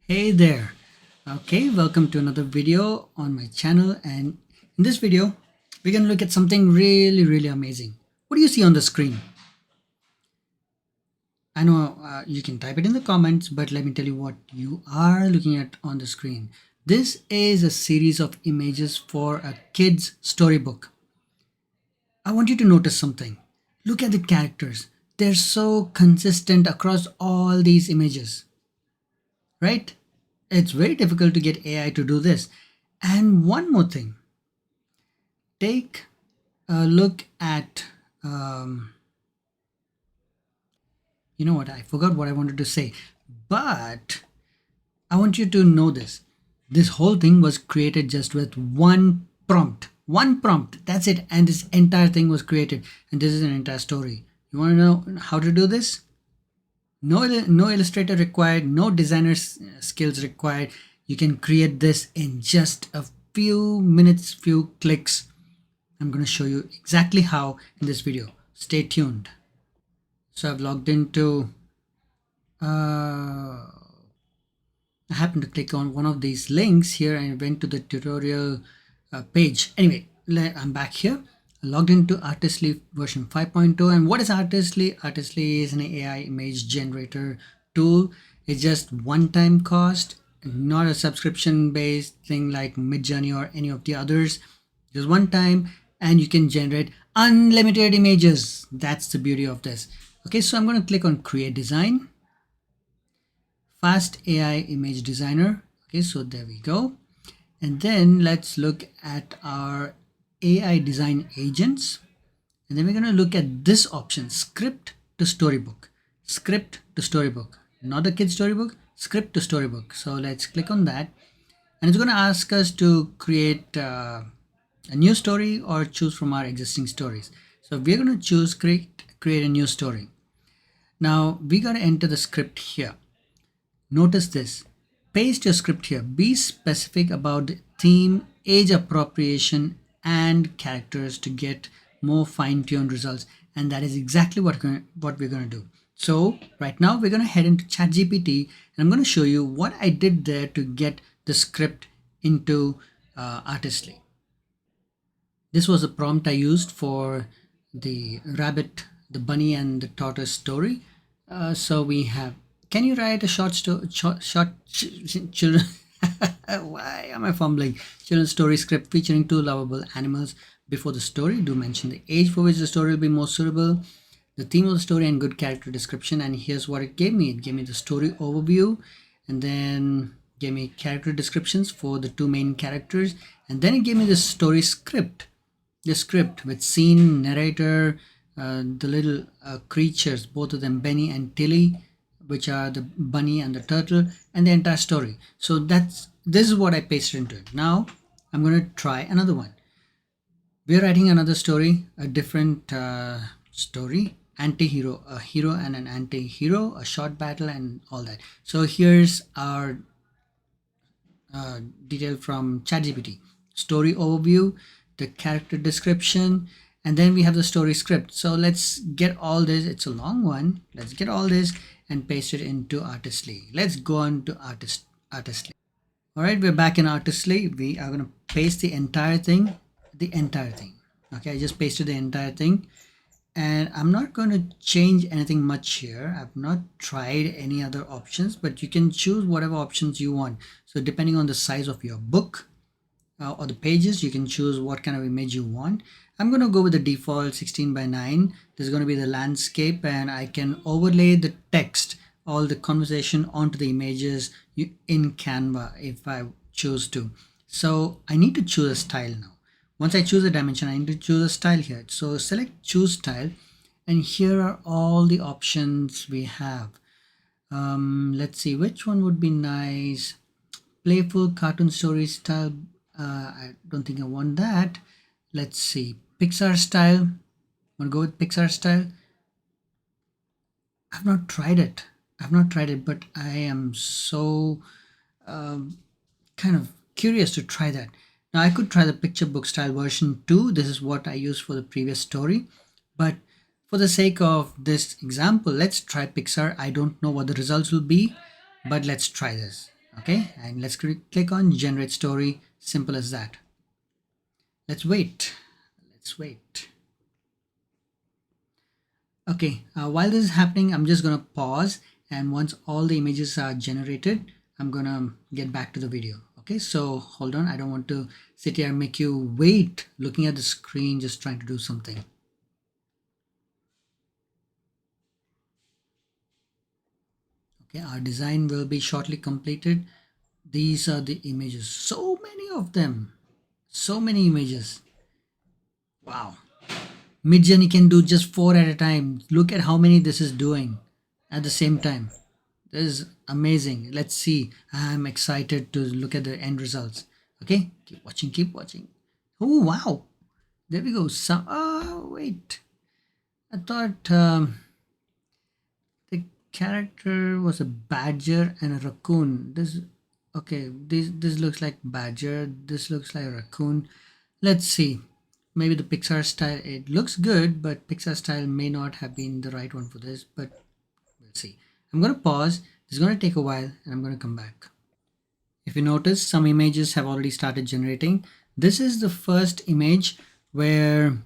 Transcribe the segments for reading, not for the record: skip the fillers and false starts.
Hey there. Okay, welcome to another video on my channel, and in this video we're going to look at something really amazing. What do you see on the screen? I know you can type it in the comments, but let me tell you what you are looking at on the screen. This is a series of images for a kid's storybook. I want you to notice something. Look at the characters. They're so consistent across all these images, right? It's very difficult to get AI to do this. And one more thing, take a look at, you know what, I forgot what I wanted to say, but I want you to know this. This whole thing was created just with one prompt. One prompt, that's it. And this entire thing was created. And this is an entire story. You want to know how to do this? No illustrator required, no designer skills required. You can create this in just a few minutes, few clicks. I'm going to show you exactly how in this video. Stay tuned. So I've logged into, I happened to click on one of these links here and went to the tutorial page. Anyway, I'm back here. I logged into Artistly version 5.2. And what is Artistly? Artistly is an AI image generator tool. It's just one-time cost, not a subscription-based thing like Midjourney or any of the others. Just one time, and you can generate unlimited images. That's the beauty of this. Okay, so I'm going to click on Create Design. Fast AI Image Designer. Okay, so there we go. And then let's look at our AI design agents. And then we're going to look at this option, script to storybook. Script to storybook. Not the kid storybook, script to storybook. So let's click on that. And it's going to ask us to create a new story or choose from our existing stories. So we're going to choose create a new story. Now we got to enter the script here. Notice this. Paste your script here. Be specific about the theme, age appropriation, and characters to get more fine-tuned results. And that is exactly what we're going to do. So right now we're going to head into ChatGPT, and I'm going to show you what I did there to get the script into Artistly. This was a prompt I used for the rabbit, the bunny, and the tortoise story. So we have, can you write a short children? Why am I fumbling? Children's story script featuring two lovable animals. Before the story, do mention the age for which the story will be most suitable, the theme of the story, and good character description. And here's what it gave me. It gave me the story overview, and then gave me character descriptions for the two main characters, and then it gave me the story script. The script with scene, narrator, the little creatures, both of them, Benny and Tilly, which are the bunny and the turtle, and the entire story. So this is what I pasted into it. Now I'm going to try another one. We're writing another story, a different story, anti-hero, a hero and an anti-hero, a short battle, and all that. So here's our detail from ChatGPT. Story overview, the character description, and then we have the story script. So let's get all this. It's a long one. Let's get all this and paste it into Artistly. Let's go on to Artistly. All right, we're back in Artistly. We are going to paste the entire thing. Okay, I just pasted the entire thing, and I'm not going to change anything much here. I've not tried any other options, but you can choose whatever options you want. So depending on the size of your book or the pages, you can choose what kind of image you want. I'm going to go with the default 16 by 9. This is going to be the landscape, and I can overlay the text, all the conversation onto the images in Canva if I choose to. So I need to choose a style now. Once I choose a dimension, I need to choose a style here. So select choose style, and here are all the options we have. Let's see which one would be nice. Playful cartoon story style. I don't think I want that. Let's see, Pixar style. I'm gonna go with Pixar style. I've not tried it, but I am so kind of curious to try that. Now I could try the picture book style version 2. This is what I used for the previous story, but for the sake of this example, let's try Pixar. I don't know what the results will be, but let's try this. Okay, and let's click on generate story. Simple as that. Let's wait. Let's wait. Okay, while this is happening, I'm just gonna pause, and once all the images are generated, I'm gonna get back to the video. Okay, so hold on. I don't want to sit here and make you wait looking at the screen just trying to do something. Okay, our design will be shortly completed. These are the images. So many of them. So many images. Wow. Midjourney can do just 4 at a time. Look at how many this is doing at the same time. This is amazing. Let's see. I'm excited to look at the end results. Okay, keep watching, keep watching. Oh, wow. There we go. Some. Oh, wait. I thought the character was a badger and a raccoon. This. Okay, this looks like badger. This looks like a raccoon. Let's see. Maybe the Pixar style, it looks good, but Pixar style may not have been the right one for this, but we'll see. I'm going to pause. This is going to take a while and I'm going to come back. If you notice, some images have already started generating. This is the first image where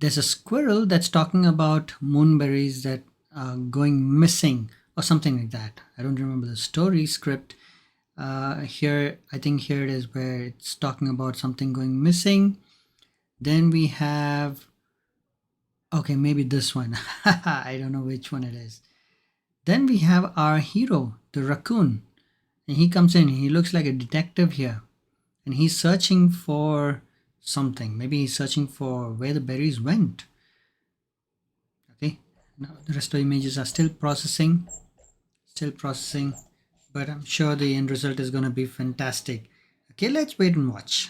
there's a squirrel that's talking about moonberries that are going missing or something like that. I don't remember the story script. Here, I think here it is where it's talking about something going missing. Then we have, okay, maybe this one. I don't know which one it is. Then we have our hero, the raccoon. And he comes in, he looks like a detective here. And he's searching for something. Maybe he's searching for where the berries went. Okay, now the rest of the images are still processing. But I'm sure the end result is going to be fantastic. Okay, let's wait and watch.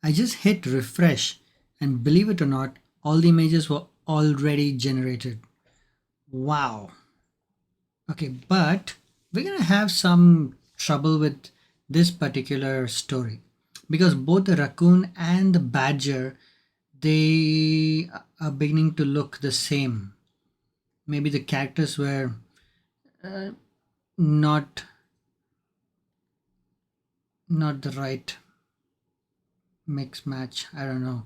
I just hit refresh, and believe it or not, all the images were already generated. Wow. Okay, but we're gonna have some trouble with this particular story because both the raccoon and the badger, they are beginning to look the same. Maybe the characters were not the right mix match. I don't know,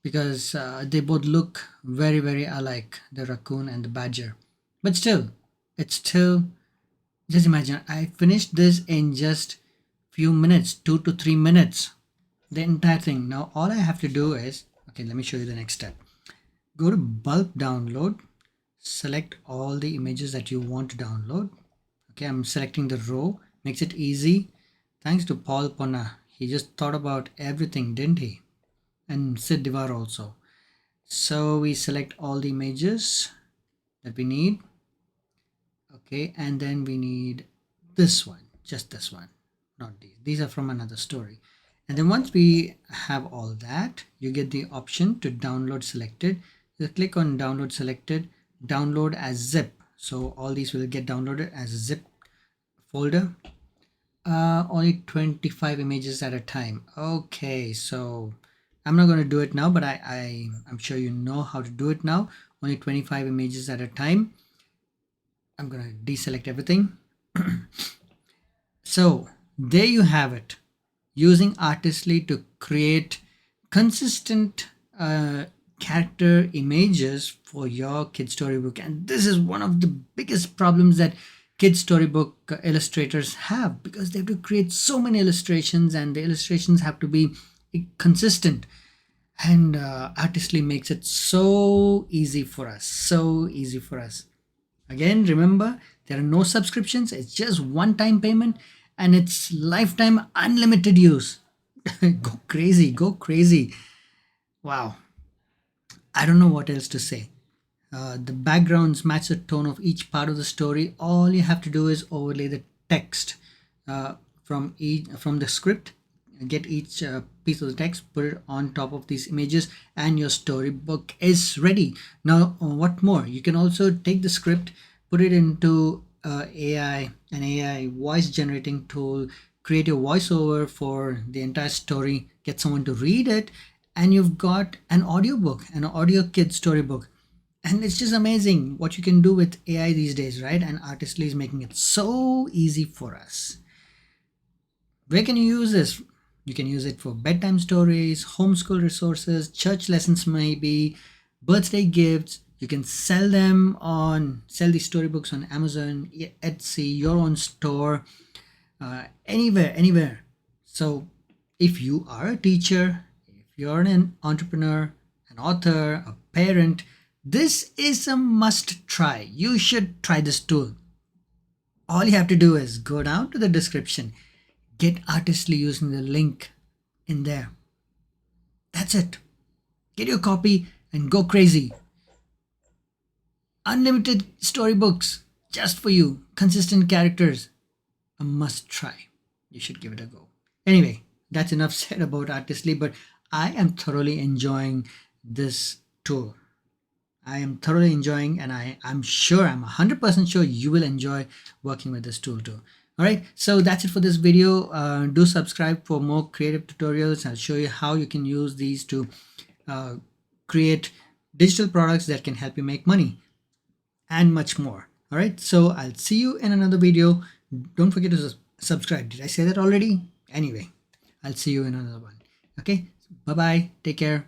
because they both look very alike, the raccoon and the badger. But still, it's still, just imagine, I finished this in just few minutes, 2 to 3 minutes, the entire thing. Now all I have to do is, okay, let me show you the next step. Go to bulk download, select all the images that you want to download. Okay, I'm selecting the row, makes it easy. Thanks to Paul Ponna, he just thought about everything, didn't he? And Sid Divar also. So we select all the images that we need. Okay, and then we need this one, just this one, not these. These are from another story. And then once we have all that, you get the option to download selected. You click on download selected, download as zip. So all these will get downloaded as a zip folder. Only 25 images at a time. Okay, so I'm not going to do it now, but I'm sure you know how to do it now. Only 25 images at a time. I'm going to deselect everything. So there you have it. Using Artistly to create consistent character images for your kid storybook. And this is one of the biggest problems that kid storybook illustrators have, because they have to create so many illustrations and the illustrations have to be consistent. And Artistly makes it so easy for us. Again, remember, there are no subscriptions. It's just one-time payment and it's lifetime unlimited use. Go crazy. Wow. I don't know what else to say. The backgrounds match the tone of each part of the story. All you have to do is overlay the text from the script, get each piece of the text, put it on top of these images, and your storybook is ready. Now, what more? You can also take the script, put it into an AI voice generating tool, create a voiceover for the entire story, get someone to read it, and you've got an audiobook, an audio kid storybook. And it's just amazing what you can do with AI these days, right? And Artistly is making it so easy for us. Where can you use this? You can use it for bedtime stories, homeschool resources, church lessons, maybe birthday gifts. You can sell these storybooks on Amazon, Etsy, your own store, anywhere. So if you are a teacher, if you're an entrepreneur, an author, a parent, this is a must try. You should try this tool. All you have to do is go down to the description, get Artistly using the link in there. That's it. Get your copy and go crazy. Unlimited storybooks just for you. Consistent characters. A must try. You should give it a go. Anyway, that's enough said about Artistly, but I am thoroughly enjoying this tool. I am thoroughly enjoying, and I'm sure, I'm 100% sure you will enjoy working with this tool too. All right, so that's it for this video. Do subscribe for more creative tutorials. I'll show you how you can use these to create digital products that can help you make money and much more. All right, so I'll see you in another video. Don't forget to subscribe. Did I say that already? Anyway, I'll see you in another one. Okay, bye bye. Take care.